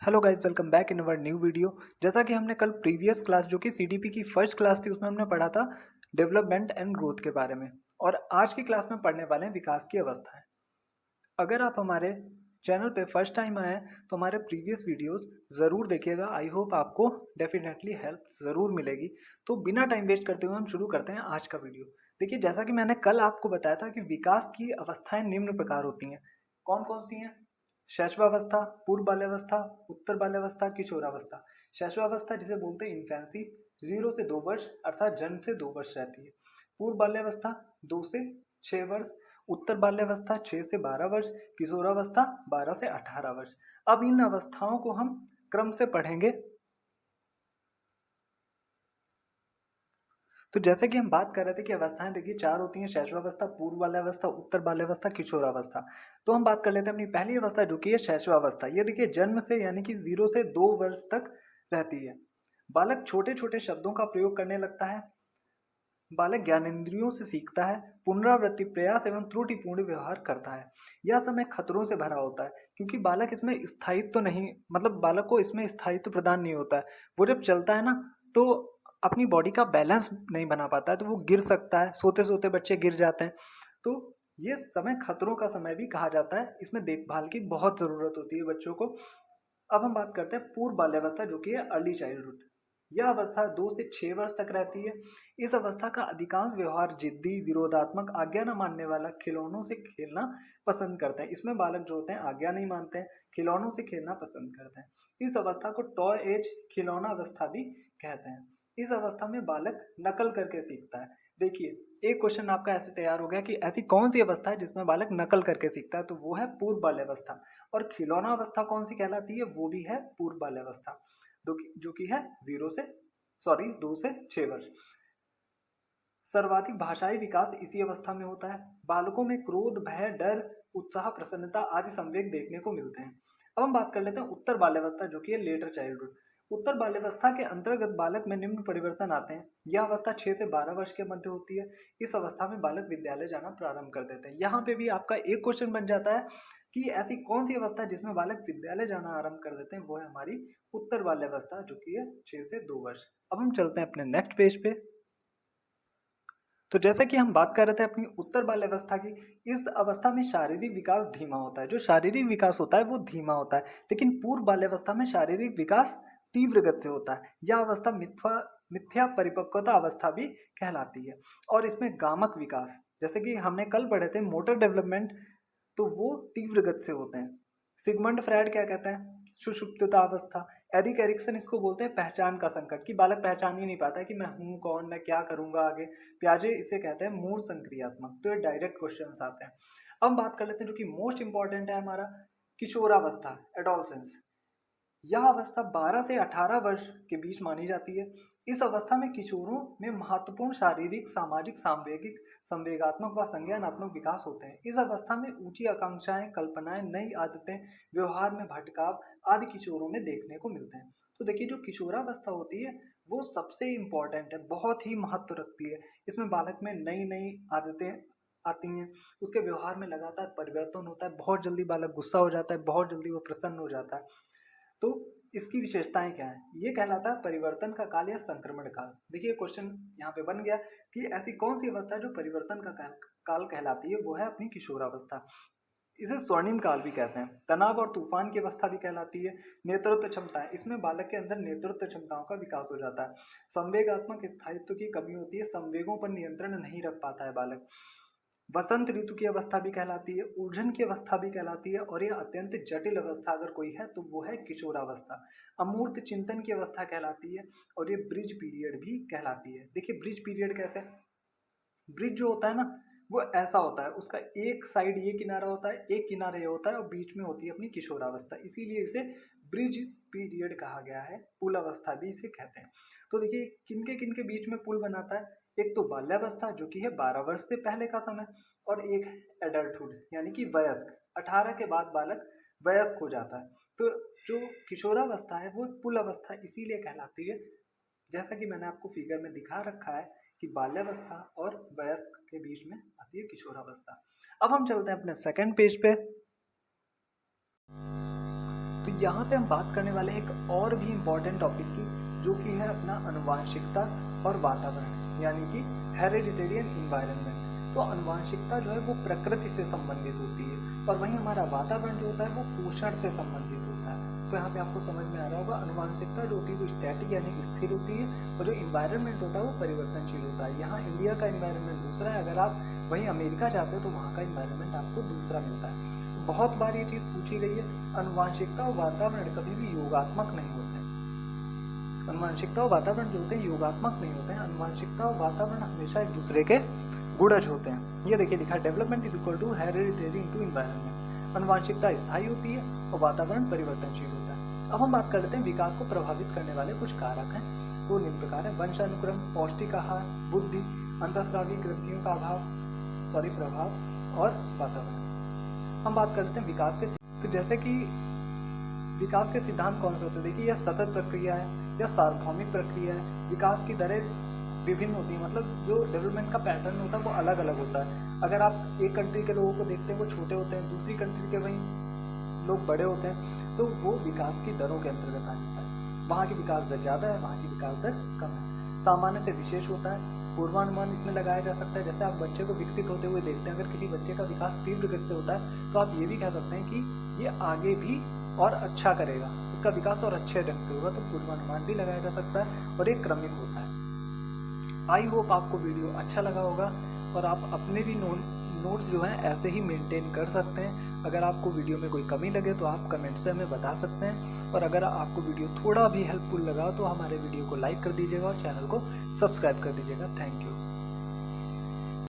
Hello guys, welcome back in our new video. जैसा कि हमने कल प्रीवियस क्लास जो कि सीडीपी की फर्स्ट क्लास थी उसमें हमने पढ़ा था डेवलपमेंट एंड ग्रोथ के बारे में, और आज की क्लास में पढ़ने वाले हैं विकास की अवस्थाएं। अगर आप हमारे चैनल पे फर्स्ट टाइम आए हैं तो हमारे प्रीवियस वीडियोस ज़रूर देखिएगा। आई होप आपको डेफिनेटली हेल्प ज़रूर मिलेगी। तो बिना टाइम वेस्ट करते हुए हम शुरू करते हैं आज का वीडियो। देखिए, जैसा कि मैंने कल आपको बताया था कि विकास की अवस्थाएं निम्न प्रकार होती हैं। कौन कौन सी हैं? शैशवावस्था, पूर्व बाल्यावस्था, उत्तर बाल्यावस्था, किशोरावस्था। शैशवावस्था जिसे बोलते हैं इन्फेंसी, 0 से 2 वर्ष अर्थात जन्म से 2 वर्ष रहती है। पूर्व बाल्यावस्था 2 से 6 वर्ष, उत्तर बाल्यावस्था 6 से 12 वर्ष, किशोरावस्था 12 से 18 वर्ष। अब इन अवस्थाओं को हम क्रम से पढ़ेंगे। तो जैसे कि हम बात कर रहे थे कि अवस्थाएं देखिए 4 होती हैं: शैशवावस्था, पूर्व बाल्यावस्था, उत्तर बाल्यावस्था, किशोरावस्था। तो हम बात कर लेते हैं अपनी पहली अवस्था जो कि है शैशवावस्था। ये देखिए जन्म से यानी कि 0 से 2 वर्ष तक रहती है। बालक छोटे छोटे शब्दों का प्रयोग करने लगता है। बालक ज्ञानेंद्रियों से सीखता है, पुनरावृत्ति, प्रयास एवं त्रुटिपूर्ण व्यवहार करता है। यह समय खतरों से भरा होता है क्योंकि बालक इसमें स्थायित्व नहीं, मतलब बालक को इसमें स्थायित्व प्रदान नहीं होता है। वो जब चलता है ना तो अपनी बॉडी का बैलेंस नहीं बना पाता है, तो वो गिर सकता है। सोते सोते बच्चे गिर जाते हैं। तो ये समय खतरों का समय भी कहा जाता है। इसमें देखभाल की बहुत जरूरत होती है बच्चों को। अब हम बात करते हैं पूर्व बाल्यावस्था जो कि है अर्ली चाइल्डहुड। यह अवस्था 2 से 6 वर्ष तक रहती है। इस अवस्था का अधिकांश व्यवहार जिद्दी, विरोधात्मक, आज्ञा न मानने वाला, खिलौनों से खेलना पसंद करते हैं। इसमें बालक जो होते हैं आज्ञा नहीं मानते हैं, खिलौनों से खेलना पसंद करते हैं। इस अवस्था को टॉय एज, खिलौना अवस्था भी कहते हैं। इस अवस्था में बालक नकल करके सीखता है। देखिए, एक क्वेश्चन आपका ऐसे तैयार हो गया कि ऐसी कौन सी अवस्था है जिसमें बालक नकल करके सीखता है, तो वो है पूर्व बाल्यावस्था। और खिलौना अवस्था कौन सी कहलाती है? वो भी है पूर्व बाल्यावस्था, जो कि है 2 से 6 वर्ष। सर्वाधिक भाषाई विकास इसी अवस्था में होता है। बालकों में क्रोध, भय, डर, उत्साह, प्रसन्नता आदि संवेग देखने को मिलते हैं। अब हम बात कर लेते हैं उत्तर बाल्यावस्था जो कि है लेटर चाइल्डहुड। उत्तर बाल्यावस्था के अंतर्गत बालक में निम्न परिवर्तन आते हैं। यह अवस्था 6 से 12 वर्ष के मध्य होती है। इस अवस्था में बालक विद्यालय जाना प्रारंभ कर देते हैं। यहाँ पे भी आपका एक क्वेश्चन बन जाता है कि ऐसी कौन सी अवस्था है जिसमें बालक विद्यालय जाना आरंभ कर देते हैं? वो है हमारी उत्तर बाल्यावस्था जो कि है 6 से 2 वर्ष। अब हम चलते हैं अपने नेक्स्ट पेज पे। तो जैसा कि हम बात कर रहे थे अपनी उत्तर बाल्यावस्था की, इस अवस्था में शारीरिक विकास धीमा होता है। जो शारीरिक विकास होता है वो धीमा होता है, लेकिन पूर्व बाल्यावस्था में शारीरिक विकास तीव्र गति से होता है। यह अवस्था मिथ्या परिपक्वता अवस्था भी कहलाती है। और इसमें गामक विकास, जैसे कि हमने कल पढ़े थे मोटर डेवलपमेंट, तो वो तीव्र गति से होते हैं। सिगमंड फ्रायड क्या कहते हैं? सुषुप्तता अवस्था। एरिक एरिक्सन इसको बोलते हैं पहचान का संकट, कि बालक पहचान ही नहीं पाता है कि मैं हूँ कौन, मैं क्या करूंगा आगे। प्याजे इसे कहते हैं मूल संक्रियात्मक। तो ये डायरेक्ट क्वेश्चन आते हैं। अब हम बात कर लेते हैं जो कि मोस्ट इंपॉर्टेंट है हमारा, किशोरावस्था, एडोलसेंस। यह अवस्था 12 से 18 वर्ष के बीच मानी जाती है। इस अवस्था में किशोरों में महत्वपूर्ण शारीरिक, सामाजिक, सांवेगिक, संवेगात्मक व संज्ञानात्मक विकास होते हैं। इस अवस्था में ऊंची आकांक्षाएं, कल्पनाएं, नई आदतें, व्यवहार में भटकाव आदि किशोरों में देखने को मिलते हैं। तो देखिए, जो किशोरावस्था होती है वो सबसे इंपॉर्टेंट है, बहुत ही महत्व रखती है। इसमें बालक में नई नई आदतें आती हैं, उसके व्यवहार में लगातार परिवर्तन होता है। बहुत जल्दी बालक गुस्सा हो जाता है, बहुत जल्दी वो प्रसन्न हो जाता है। तो इसकी विशेषताएं क्या है? ये कहलाता है परिवर्तन का काल या संक्रमण काल। देखिए, क्वेश्चन यहाँ पे बन गया कि ऐसी कौन सी अवस्था है जो परिवर्तन का काल कहलाती है? वो है अपनी किशोरावस्था। इसे स्वर्णिम काल भी कहते हैं। तनाव और तूफान की अवस्था भी कहलाती है। नेतृत्व क्षमताएं, इसमें बालक के अंदर नेतृत्व क्षमताओं का विकास हो जाता है। संवेगात्मक स्थायित्व की कमी होती है, संवेगों पर नियंत्रण नहीं रख पाता है बालक। वसंत ऋतु की अवस्था भी कहलाती है, उलझन की अवस्था भी कहलाती है, और यह अत्यंत जटिल अवस्था अगर कोई है तो वो है किशोरावस्था। अमूर्त चिंतन की अवस्था कहलाती है, और ये ब्रिज पीरियड भी कहलाती है। देखिए, ब्रिज पीरियड कैसे? ब्रिज जो होता है ना, वो ऐसा होता है, उसका एक साइड ये किनारा होता है, एक किनारा ये होता है, और बीच में होती है अपनी किशोरावस्था। इसीलिए इसे ब्रिज पीरियड कहा गया है। पुल अवस्था भी इसे कहते हैं। तो देखिए, किनके बीच में पुल बनाता है? एक तो बाल्यावस्था जो कि है 12 वर्ष से पहले का समय, और एक एडल्टहुड यानी कि वयस्क, 18 के बाद बालक वयस्क हो जाता है। तो जो किशोरावस्था है वो पुल अवस्था इसीलिए कहलाती है, जैसा कि मैंने आपको फिगर में दिखा रखा है कि बाल्यावस्था और वयस्क के बीच में आती है किशोरावस्था। अब हम चलते हैं अपने सेकंड पेज पे। तो यहाँ पे हम बात करने वाले एक और भी इम्पोर्टेंट टॉपिक की, जो कि है अपना आनुवांशिकता और वातावरण, यानी कि हेरिडिटरी एंड एनवायरनमेंट। तो आनुवांशिकता जो है वो प्रकृति से संबंधित होती है, और वहीं हमारा वातावरण जो होता है वो पोषण से संबंधित होता है। तो यहाँ पे आपको समझ में आ रहा होगा, आनुवांशिकता जो होती है वो स्टैटिक यानी स्थिर होती है, और जो इन्वायरमेंट होता है वो परिवर्तनशील होता है। यहाँ इंडिया का इन्वायरमेंट दूसरा है, अगर आप वहीं अमेरिका जाते हो तो वहाँ का इन्वायरमेंट आपको दूसरा मिलता है। बहुत बार ये चीज़ पूछी गई है, आनुवांशिकता और वातावरण कभी भी योगात्मक नहीं होते हैं। आनुवांशिकता और वातावरण जो होते हैं योगात्मक नहीं होते हैं। आनुवांशिकता और वातावरण हमेशा एक दूसरे के गुणज होते हैं। ये देखिए लिखा है, development is equal to heredity into environment. आनुवांशिकता स्थायी होती है और वातावरण परिवर्तनशील होता है। अब हम बात कर लेते हैं विकास को प्रभावित करने वाले कुछ कारक हैं। तो निम्न प्रकार है, वंशानुक्रम, पौष्टिक आहार, बुद्धि, अंतःस्रावी ग्रंथियों का प्रभाव और वातावरण। हम बात करते हैं विकास के। तो जैसे कि विकास के सिद्धांत कौन से होते हैं, देखिए यह सतत प्रक्रिया है या सार्वभौमिक प्रक्रिया है। विकास की दरें विभिन्न होती है, मतलब जो डेवलपमेंट का पैटर्न होता है वो अलग अलग होता है। अगर आप एक कंट्री के लोगों को देखते हैं वो छोटे होते हैं, दूसरी कंट्री के वहीं लोग बड़े होते हैं, तो वो विकास की दरों के अंतर्गत आ जाता है। वहाँ की विकास दर ज़्यादा है, वहाँ की विकास दर कम है। सामान्य से विशेष होता है, पूर्वानुमान इसमें लगाया जा सकता है। जैसे आप बच्चे को विकसित होते हुए देखते हैं, अगर किसी बच्चे का विकास तीव्र गति से होता है तो आप ये भी कह सकते हैं कि ये आगे भी और अच्छा करेगा, इसका विकास और अच्छे ढंग से होगा, तो पूर्वानुमान भी लगाया जा सकता है, और एक क्रमिक होता है। आई होप आपको वीडियो अच्छा लगा होगा, और आप अपने भी नोट्स जो हैं ऐसे ही मेंटेन कर सकते हैं। अगर आपको वीडियो में कोई कमी लगे तो आप कमेंट से हमें बता सकते हैं, और अगर आपको वीडियो थोड़ा भी हेल्पफुल लगा तो हमारे वीडियो को लाइक कर दीजिएगा और चैनल को सब्सक्राइब कर दीजिएगा। Thank you.